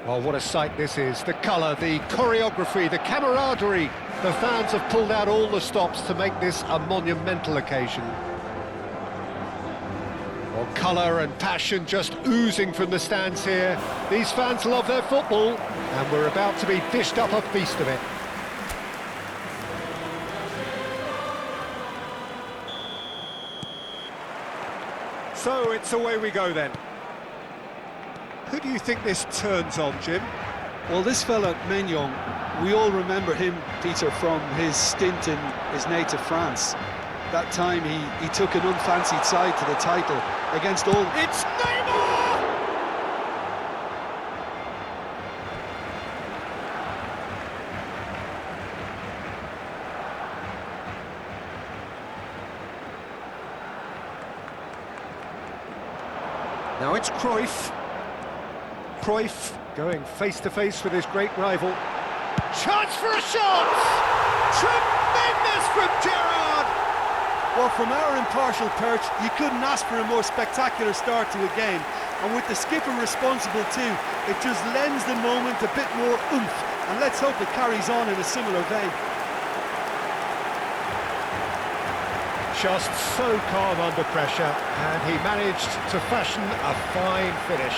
Oh, what a sight this is. The colour, the choreography, the camaraderie. The fans have pulled out all the stops to make this a monumental occasion. Well, colour and passion just oozing from the stands here. These fans love their football, and we're about to be dished up a feast of it. So it's away we go then. Who do you think this turns on, Jim? Well, this fella, Maignan, we all remember him, Peter, from his stint in his native France. That time he took an unfancied side to the title against all... It's Neymar! Now it's Cruyff. Cruyff going face-to-face with his great rival. Chance for a shot! Tremendous from Gerrard! Well, from our impartial perch, you couldn't ask for a more spectacular start to a game. And with the skipper responsible too, it just lends the moment a bit more oomph. And let's hope it carries on in a similar vein. Just so calm under pressure, and he managed to fashion a fine finish.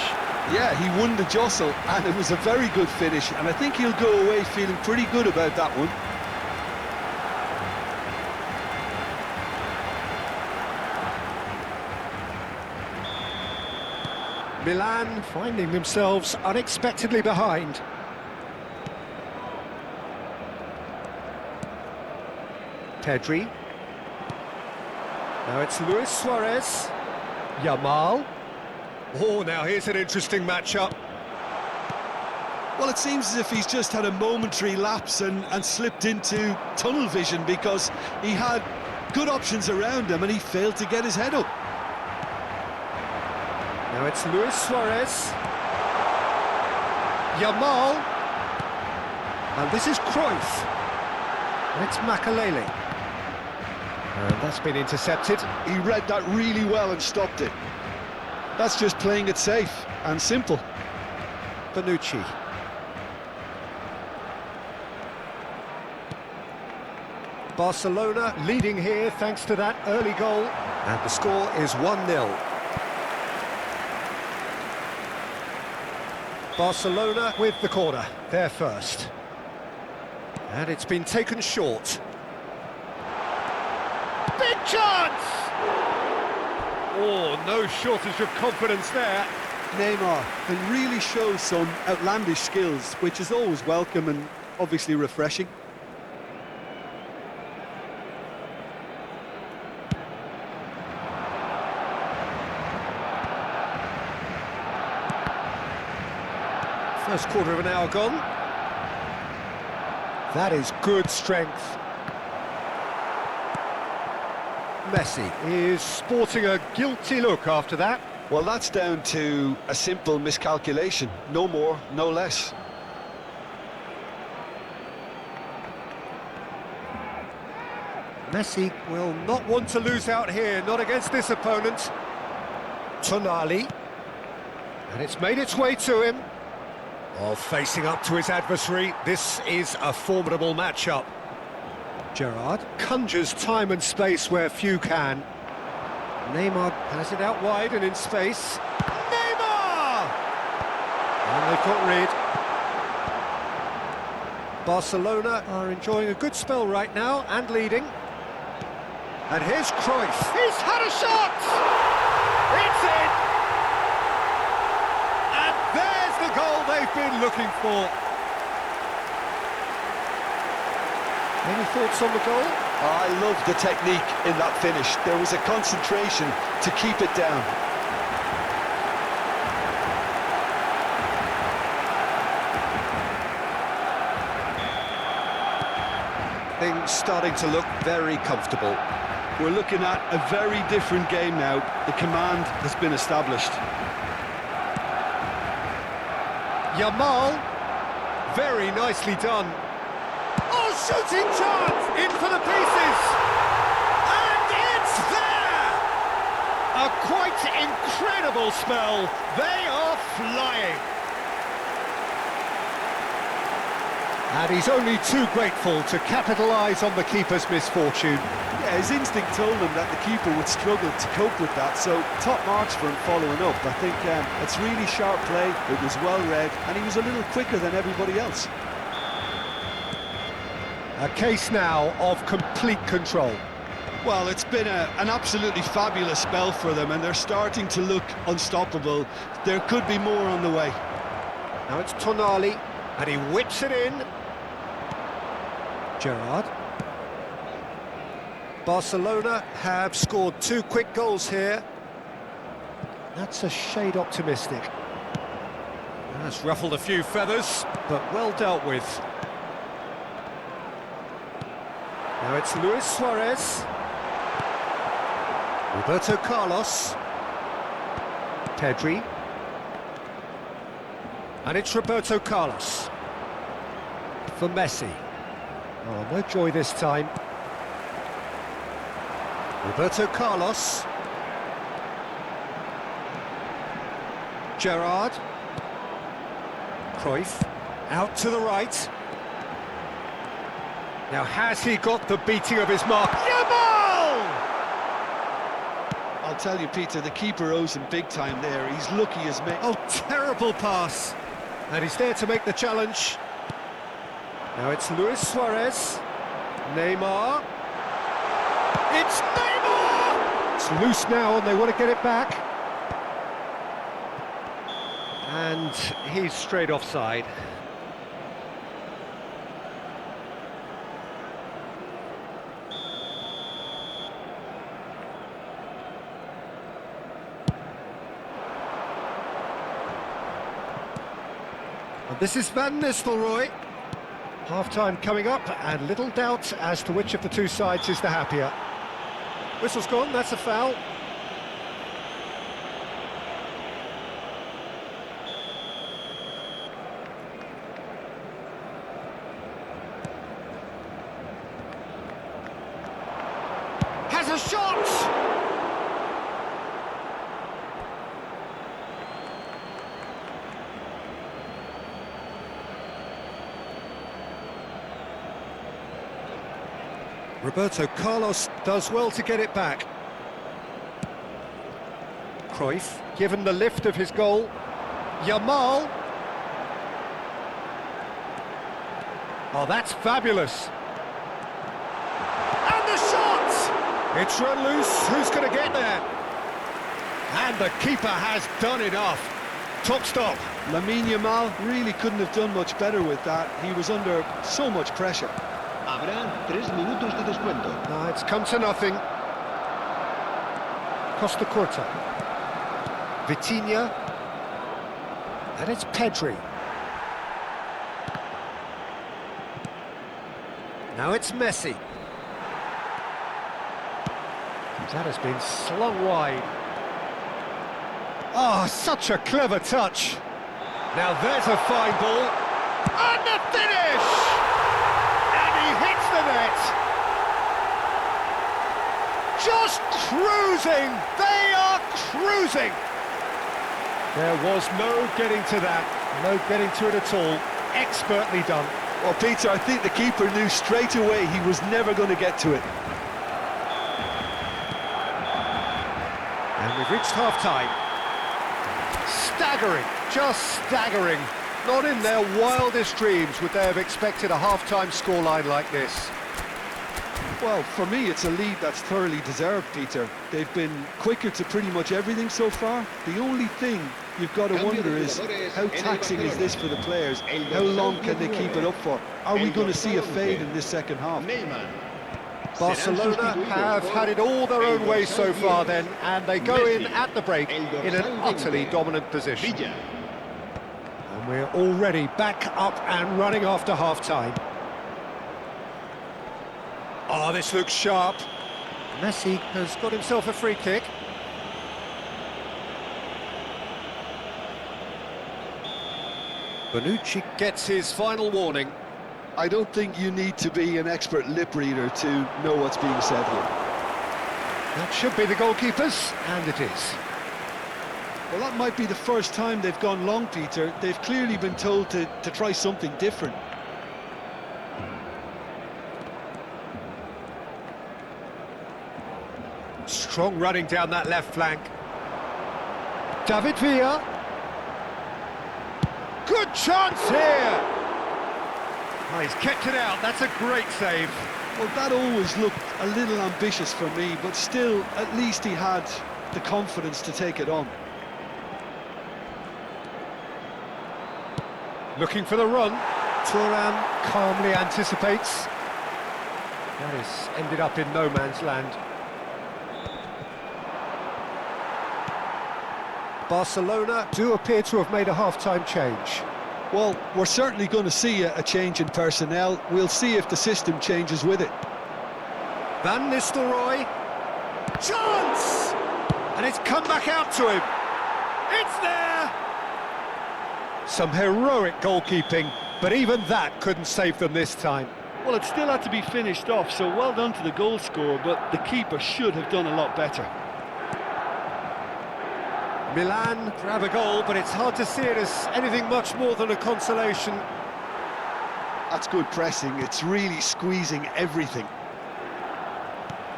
Yeah, he won the jostle, and it was a very good finish, and I think he'll go away feeling pretty good about that one. Milan finding themselves unexpectedly behind. Pedri. Now it's Luis Suarez. Yamal. Oh, now here's an interesting matchup. Well, it seems as if he's just had a momentary lapse and slipped into tunnel vision, because he had good options around him and he failed to get his head up. Now it's Luis Suarez. Yamal. And this is Cruyff. And it's Makalele. And that's been intercepted. He read that really well and stopped it. That's just playing it safe and simple. Bonucci. Barcelona leading here thanks to that early goal. And the score is 1-0. Barcelona with the corner, they're first. And it's been taken short. Big chance! Oh, no shortage of confidence there. Neymar can really show some outlandish skills, which is always welcome and obviously refreshing. First quarter of an hour gone. That is good strength. Messi is sporting a guilty look after that. Well, that's down to a simple miscalculation. No more, no less. Messi will not want to lose out here, not against this opponent. Tonali. And it's made its way to him. Oh, facing up to his adversary, this is a formidable matchup. Gerrard conjures time and space where few can. Neymar has it out wide and in space. Neymar! And they've got rid. Barcelona are enjoying a good spell right now and leading. And here's Cruyff. He's had a shot! It's in! And there's the goal they've been looking for. Any thoughts on the goal? I love the technique in that finish. There was a concentration to keep it down. Things starting to look very comfortable. We're looking at a very different game now. The command has been established. Yamal, very nicely done. Oh, shooting chance! In for the pieces! And it's there! A quite incredible spell. They are flying. And he's only too grateful to capitalise on the keeper's misfortune. Yeah, his instinct told him that the keeper would struggle to cope with that, so top marks for him following up. I think it's really sharp play, it was well read, and he was a little quicker than everybody else. A case now of complete control. Well, it's been an absolutely fabulous spell for them, and they're starting to look unstoppable. There could be more on the way. Now it's Tonali, and he whips it in. Gerrard. Barcelona have scored 2 quick goals here. That's a shade optimistic. That's ruffled a few feathers, but well dealt with. Now it's Luis Suarez. Roberto Carlos. Pedri. And it's Roberto Carlos. For Messi. Oh, no joy this time. Roberto Carlos. Gerrard. Cruyff. Out to the right. Now, has he got the beating of his mark? Yamal! I'll tell you, Peter, the keeper owes him big time there. He's lucky as me. Oh, terrible pass. And he's there to make the challenge. Now it's Luis Suarez. Neymar. It's Neymar! It's loose now and they want to get it back. And he's straight offside. And this is Van Nistelrooy. Half-time coming up, and little doubt as to which of the two sides is the happier. Whistle's gone, that's a foul. Has a shot! Roberto Carlos does well to get it back. Cruyff, given the lift of his goal. Yamal. Oh, that's fabulous. And the shot! It's run loose, who's going to get there? And the keeper has done enough. Top stop. Lamine Yamal really couldn't have done much better with that. He was under so much pressure. Habrá 3 minutos de descuento. No, it's come to nothing. Costa Curta. Vitinha. And it's Pedri. Now it's Messi. That has been slung wide. Oh, such a clever touch. Now there's a fine ball. And the finish! And he hits the net. Just cruising. They are cruising. There was no getting to that. No getting to it at all. Expertly done. Well, Peter, I think the keeper knew straight away he was never going to get to it. And we've reached half-time. Staggering, just staggering. Not in their wildest dreams would they have expected a half-time scoreline like this. Well, for me, it's a lead that's thoroughly deserved, Peter. They've been quicker to pretty much everything so far. The only thing you've got to wonder is, how taxing is this for the players? How long can they keep it up for? Are we going to see a fade in this second half? Barcelona have had it all their own way so far then, and they go in at the break in an utterly dominant position. And we're already back up and running after half-time. Oh, this looks sharp. Messi has got himself a free kick. Bonucci gets his final warning. I don't think you need to be an expert lip reader to know what's being said here. That should be the goalkeepers, and it is. Well, that might be the first time they've gone long, Peter. They've clearly been told to try something different. Strong running down that left flank. David Villa. Good chance here! Oh, he's kept it out, that's a great save. Well, that always looked a little ambitious for me, but still, at least he had the confidence to take it on. Looking for the run. Thuram calmly anticipates. That has ended up in no man's land. Barcelona do appear to have made a half-time change. Well, we're certainly going to see a change in personnel. We'll see if the system changes with it. Van Nistelrooy. Chance! And it's come back out to him. It's there! Some heroic goalkeeping, but even that couldn't save them this time. Well, it still had to be finished off, so well done to the goal scorer, but the keeper should have done a lot better. Milan grab a goal, but it's hard to see it as anything much more than a consolation. That's good pressing. It's really squeezing everything.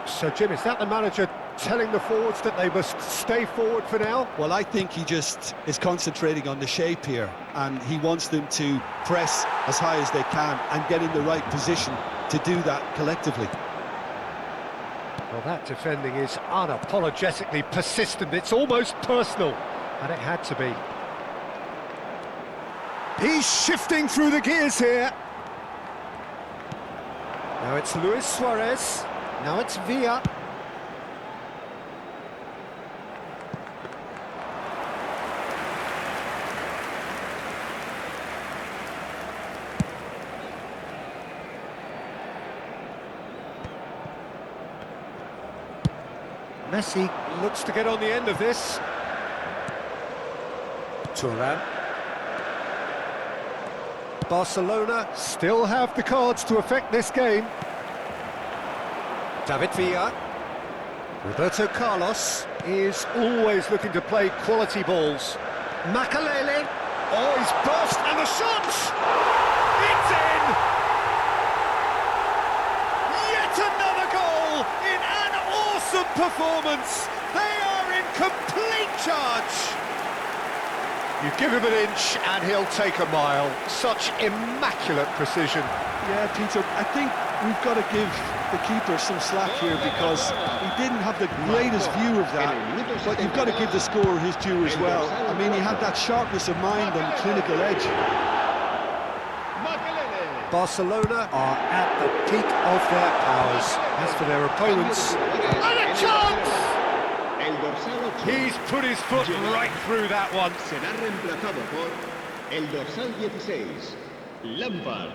So, Jim, is that the manager telling the forwards that they must stay forward for now? Well, I think he just is concentrating on the shape here, and he wants them to press as high as they can and get in the right position to do that collectively. Well, that defending is unapologetically persistent. It's almost personal, and it had to be. He's shifting through the gears here. Now it's Luis Suarez. Now it's Villa. Messi looks to get on the end of this. Thuram. Barcelona still have the cards to affect this game. David Villa. Roberto Carlos is always looking to play quality balls. Makalele. Oh, he's burst, and the shot! It's in! Yet another goal in an awesome performance. They are in complete charge. You give him an inch and he'll take a mile. Such immaculate precision. Yeah, Peter, I think we've got to give the keeper some slack here because he didn't have the greatest view of that, but you've got to give the scorer his due as well. I mean, he had that sharpness of mind and clinical edge. Barcelona are at the peak of their powers. As for their opponents, and a chance! He's put his foot right through that one. Será reemplazado por el dorsal 16, Lampard.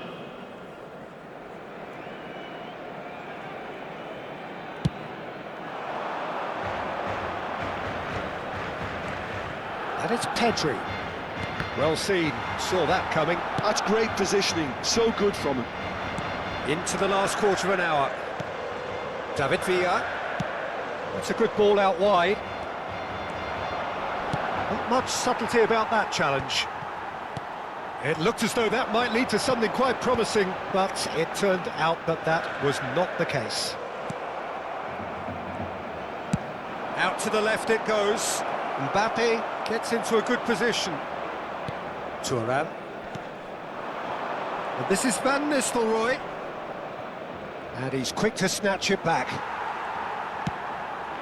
And it's Pedri. Well seen, saw that coming. That's great positioning, so good from him. Into the last quarter of an hour. David Villa. That's a good ball out wide. Not much subtlety about that challenge. It looked as though that might lead to something quite promising, but it turned out that that was not the case. Out to the left it goes. Mbappe gets into a good position. Thuram. And this is Van Nistelrooy. And he's quick to snatch it back.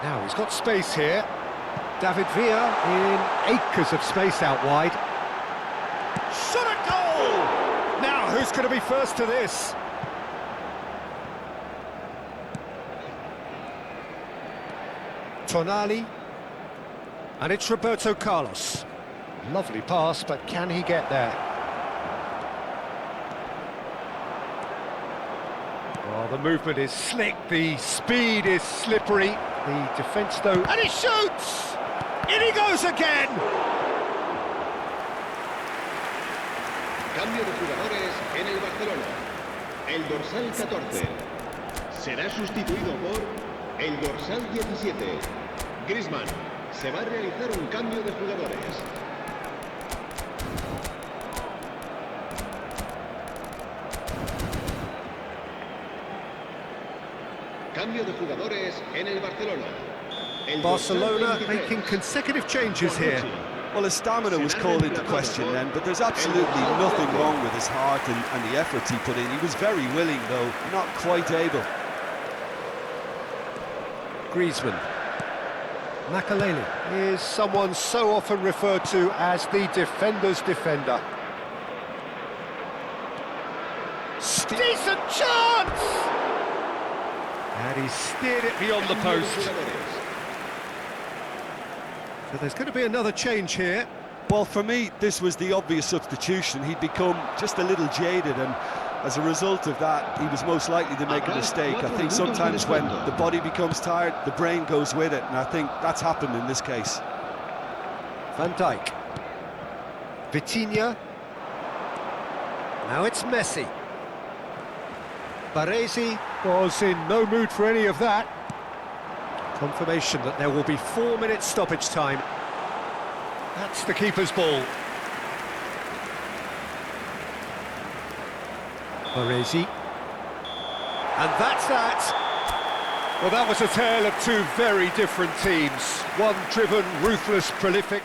Now he's got space here. David Villa in acres of space out wide. Shot a goal! Now who's going to be first to this? Tonali. And it's Roberto Carlos. Lovely pass, but can he get there? Oh, the movement is slick, the speed is slippery. The defence though, and he shoots! In he goes again! Cambio de jugadores en el Barcelona. El dorsal 14 será sustituido por el dorsal 17. Griezmann. Se va a realizar un cambio de jugadores. Cambio de jugadores en el Barcelona. Barcelona making consecutive changes here. Well, his stamina was called into question then, but there's absolutely nothing wrong with his heart and the efforts he put in. He was very willing, though, not quite able. Griezmann. Makaleli is someone so often referred to as the defender's defender. Decent chance! And he steered it beyond the post. So there's going to be another change here. Well, for me, this was the obvious substitution. He'd become just a little jaded, and as a result of that, he was most likely to make a mistake. I think sometimes when the body becomes tired, the brain goes with it, and I think that's happened in this case. Van Dijk. Vitinha. Now it's Messi. Baresi was in no mood for any of that. Confirmation that there will be 4 minutes stoppage time. That's the keeper's ball. Baresi. And that's that. Well, that was a tale of two very different teams. One driven, ruthless, prolific.